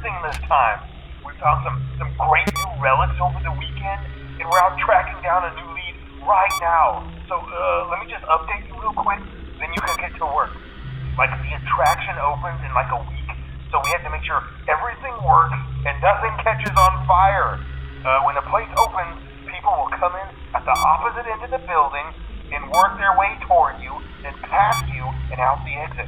everything this time. We found some great new relics over the weekend, and we're out tracking down a new lead right now. So, let me just update you real quick, then you can get to work. Like, the attraction opens in like a week, so we have to make sure everything works and nothing catches on fire. When the place opens, people will come in at the opposite end of the building and work their way toward you, then past you, and out the exit.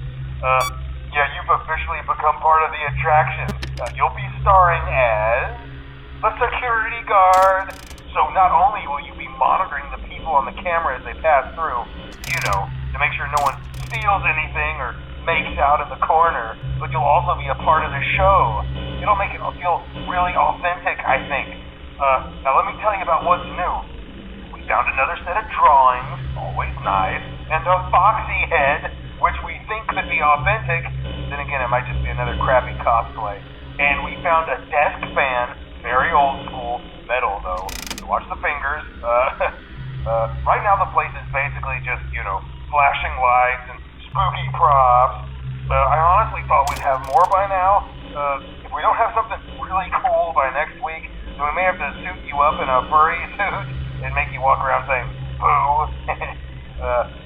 Yeah, you've officially become part of the attraction. You'll be starring as the security guard. So not only will you be monitoring the people on the camera as they pass through, to make sure no one steals anything or makes out in the corner, but you'll also be a part of the show. It'll make it feel really authentic, I think. Now let me tell you about what's new. We found another set of drawings, always nice, and a foxy head, which we think could be authentic. Then again, it might just be another crappy cosplay. And we found a desk fan, very old school, metal though. So watch the fingers. Right now the place is basically just, flashing lights and spooky props. I honestly thought we'd have more by now. If we don't have something really cool by next week, then we may have to suit you up in a furry suit and make you walk around saying, boo.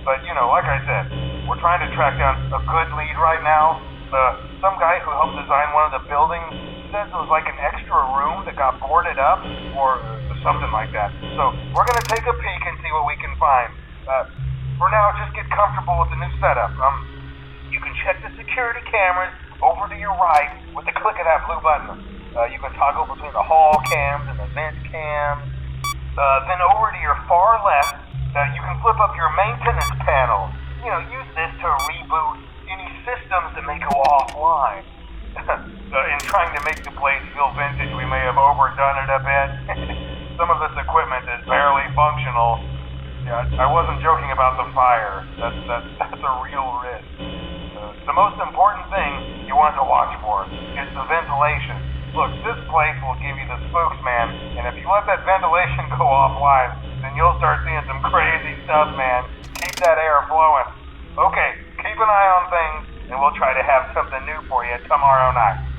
But, like I said, we're trying to track down a good lead right now. Some guy who helped design one of the buildings says it was like an extra room that got boarded up, or something like that. So we're going to take a peek and see what we can find. For now, just get comfortable with the new setup. You can check the security cameras over to your right with the click of that blue button. You can toggle between the hall cams and the vent cams. Then over to your far left, you can flip up your maintenance panel. Use this to reboot any systems that may go offline. In trying to make the place feel vintage, we may have overdone it a bit. Some of this equipment is barely functional. Yeah, I wasn't joking about the fire. That's a real risk. The most important thing you want to watch for is the ventilation. Look, this place will give you the spooks, man, and if you let that ventilation go offline, then you'll start seeing some crazy stuff, man. Keep that air flowing. Okay, keep an eye on things, and we'll try to have something new for you tomorrow night.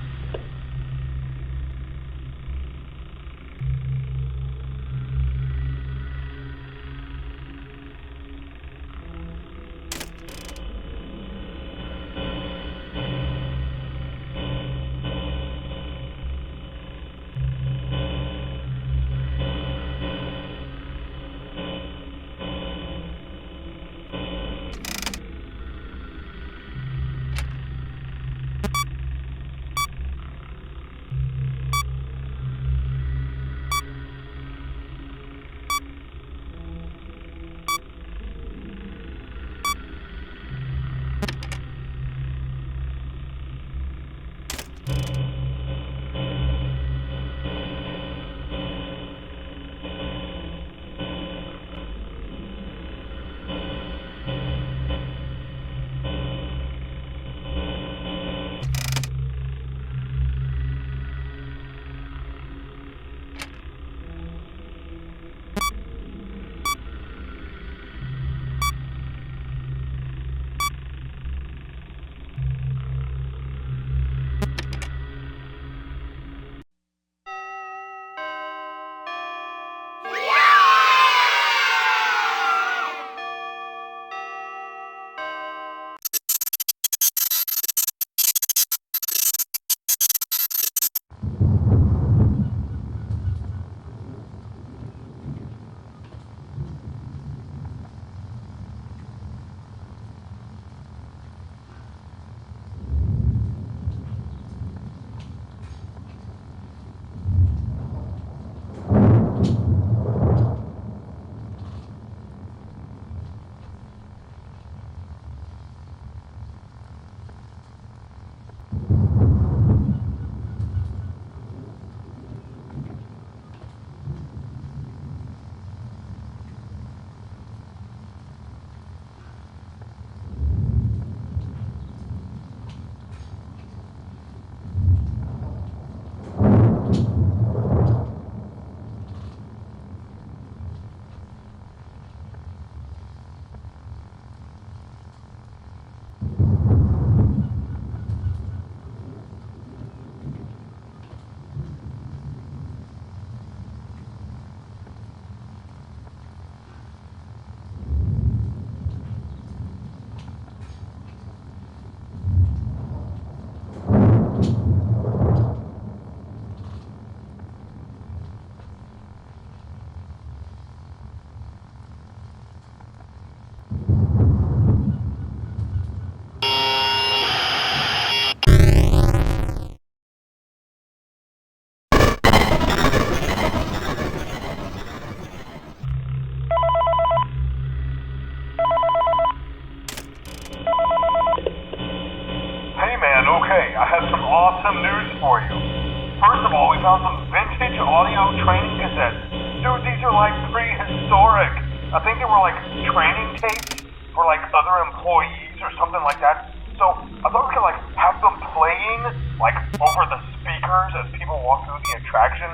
I think they were like training tapes for like other employees or something like that. So I thought we could like have them playing like over the speakers as people walk through the attraction.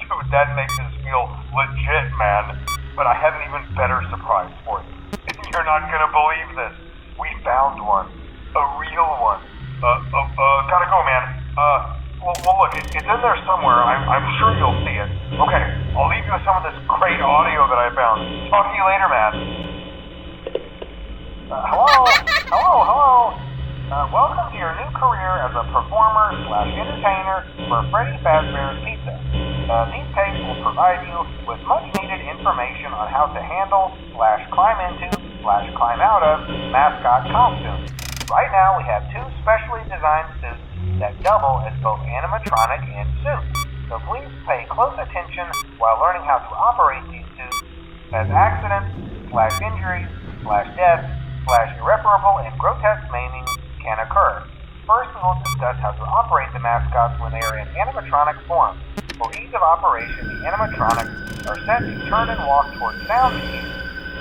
Dude, that makes us feel legit, man. But I have an even better surprise for you. You're not gonna believe this. We found one. A real one. Gotta go, man. Well, look, it's in there somewhere. I'm sure you'll see it. Okay, I'll leave you with some of this great audio that I found. Talk to you later, man. Hello. Welcome to your new career as a performer/entertainer for Fazbear's Pizza. These tapes will provide you with much-needed information on how to handle/climb into/climb out of mascot costumes. Right now, we have 2 specially designed suits that double as both animatronic and suit. So please pay close attention while learning how to operate these suits, as accidents/injuries/death/irreparable and grotesque maiming can occur. First, we will discuss how to operate the mascots when they are in animatronic form. For ease of operation, the animatronics are set to turn and walk towards sound cues.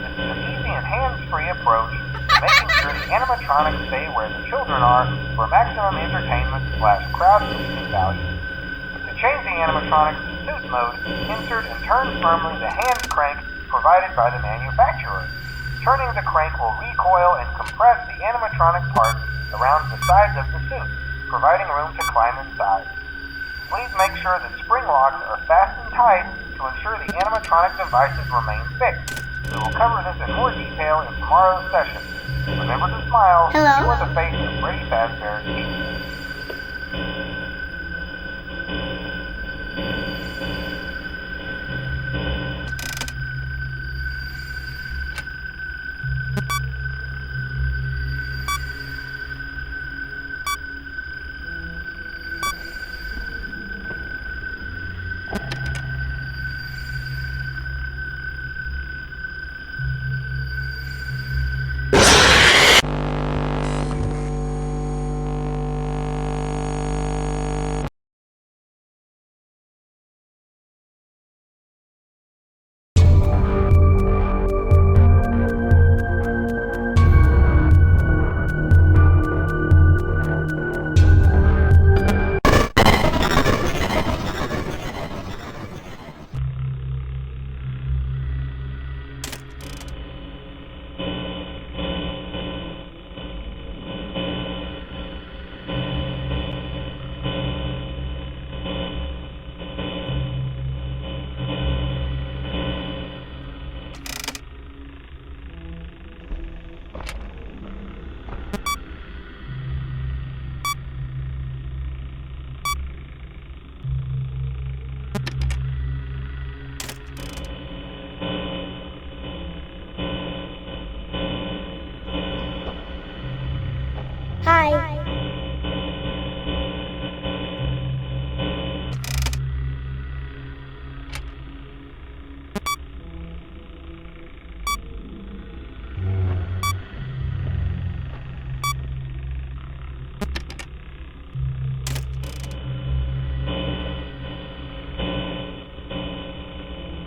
This is an easy and hands-free approach, making sure the animatronics stay where the children are for maximum entertainment/crowd-pleasing value. To change the animatronics to suit mode, insert and turn firmly the hand crank provided by the manufacturer. Turning the crank will recoil and compress the animatronic parts around the sides of the suit, providing room to climb inside. Please make sure the spring locks are fastened tight to ensure the animatronic devices remain fixed. We will cover this in more detail in tomorrow's session. Remember to smile. Hello? You are the face of Fazbear's Pizza.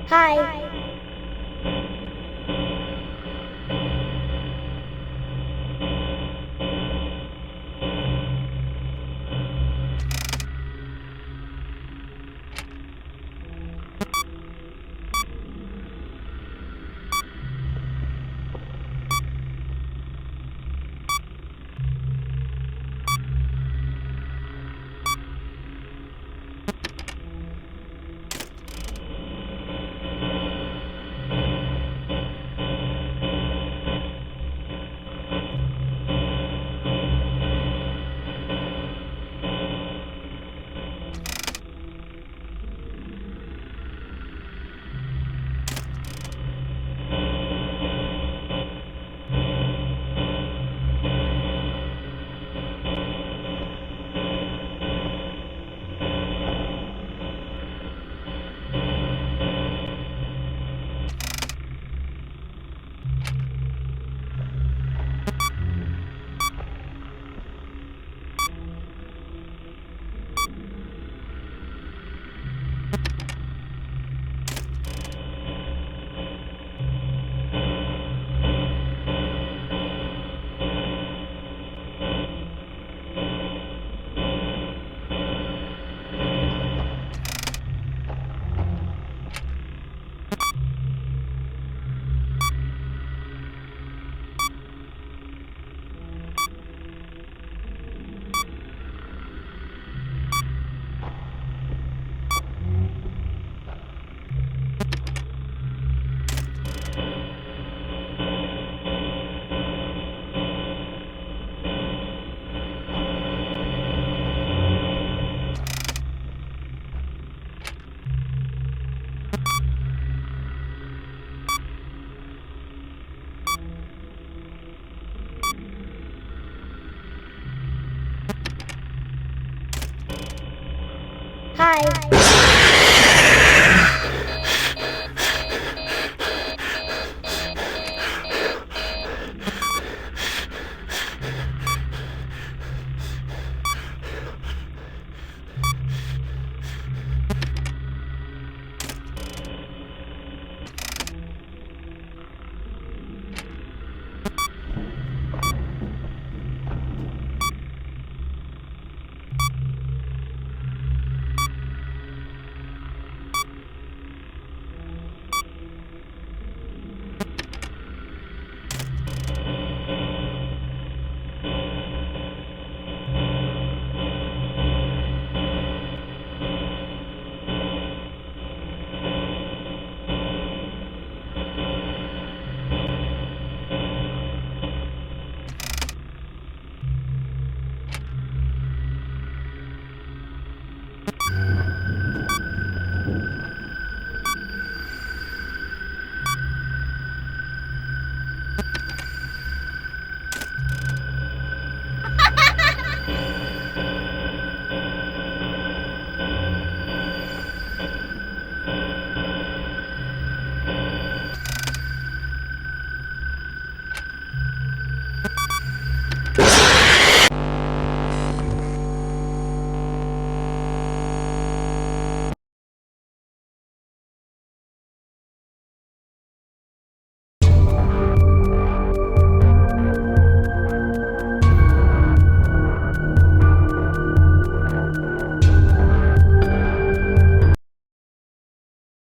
Hi. Hi.